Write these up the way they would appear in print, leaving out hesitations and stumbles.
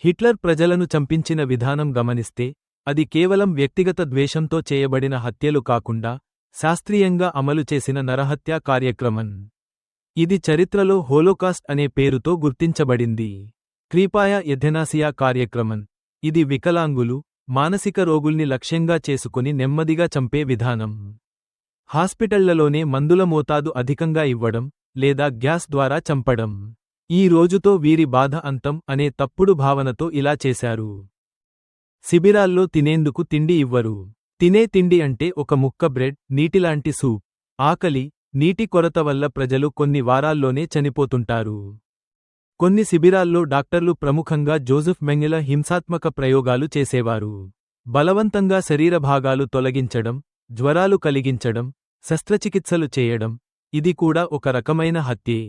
Hitler ప్రజలను చంపించిన విధానం గమనిస్తే అది కేవలం వ్యక్తిగత ద్వేషంతో చేయబడిన హత్యలు కాకుండా శాస్త్రీయంగా అమలు చేసిన నరహత్యా కార్యక్రమం. ఇది చరిత్రలో హోలోకాస్ట్ అనే పేరుతో గుర్తించబడింది. క్రీపాయ ఎథెనాసియా కార్యక్రమం. ఇది వికలాంగులు, మానసిక రోగుల్ని లక్ష్యంగా చేసుకుని నెమ్మదిగా చంపే విధానం. హాస్పిటళ్లలోనే మందుల మోతాదు అధికంగా ఇవ్వడం లేదా గ్యాస్ ద్వారా చంపడం. ఈ రోజుతో వీరి బాధ అంతం అనే తప్పుడు భావనతో ఇలా చేశారు. శిబిరాల్లో తినేందుకు తిండి ఇవ్వరు. తినే తిండి అంటే ఒక ముక్క బ్రెడ్, నీటిలాంటి సూప్. ఆకలి, నీటి కొరత వల్ల ప్రజలు కొన్ని వారాల్లోనే చనిపోతుంటారు. కొన్ని శిబిరాల్లో డాక్టర్లు ప్రముఖంగా జోసెఫ్ మెంగెల హింసాత్మక ప్రయోగాలు చేసేవారు. బలవంతంగా శరీరభాగాలు తొలగించడం, జ్వరాలు కలిగించడం, శస్త్రచికిత్సలు చేయడం. ఇది కూడా ఒక రకమైన హత్యే.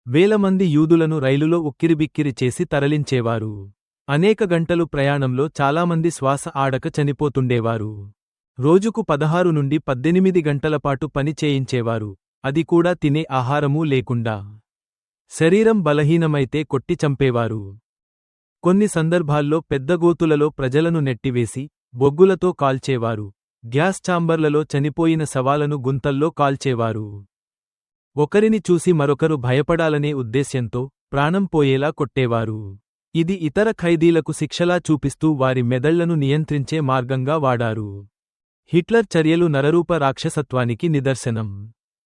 వేలమంది యూదులను రైలులో ఉక్కిరిబిక్కిరి చేసి తరలించేవారు. అనేక గంటలు ప్రయాణంలో చాలామంది శ్వాస ఆడక చనిపోతుండేవారు. రోజుకు 16 నుండి 18 గంటలపాటు పని చేయించేవారు, అది కూడా తినే ఆహారమూ లేకుండా. శరీరం బలహీనమైతే కొట్టి చంపేవారు. కొన్ని సందర్భాల్లో పెద్ద గోతులలో ప్రజలను నెట్టివేసి బొగ్గులతో కాల్చేవారు. గ్యాస్ ఛాంబర్లలో చనిపోయిన శవాలను గుంతల్లో కాల్చేవారు. ఒకరిని చూసి మరొకరు భయపడాలనే ఉద్దేశ్యంతో ప్రాణం పోయేలా కొట్టేవారు. ఇది ఇతర ఖైదీలకు శిక్షలా చూపిస్తూ వారి మెదళ్లను నియంత్రించే మార్గంగా వాడారు. హిట్లర్ చర్యలు నరరూప రాక్షసత్వానికి నిదర్శనం.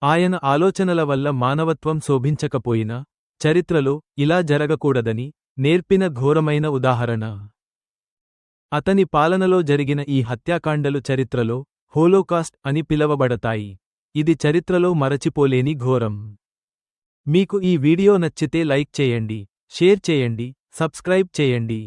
ఆయన ఆలోచనల వల్ల మానవత్వం శోభించకపోయినా చరిత్రలో ఇలా జరగకూడదని నేర్పిన ఘోరమైన ఉదాహరణ. అతని పాలనలో జరిగిన ఈ హత్యాకాండలు చరిత్రలో హోలోకాస్ట్ అని పిలవబడతాయి. ఇది చరిత్రలో మరచిపోలేని ఘోరం. మీకు ఈ వీడియో నచ్చితే లైక్ చేయండి, షేర్ చేయండి, సబ్స్క్రైబ్ చేయండి.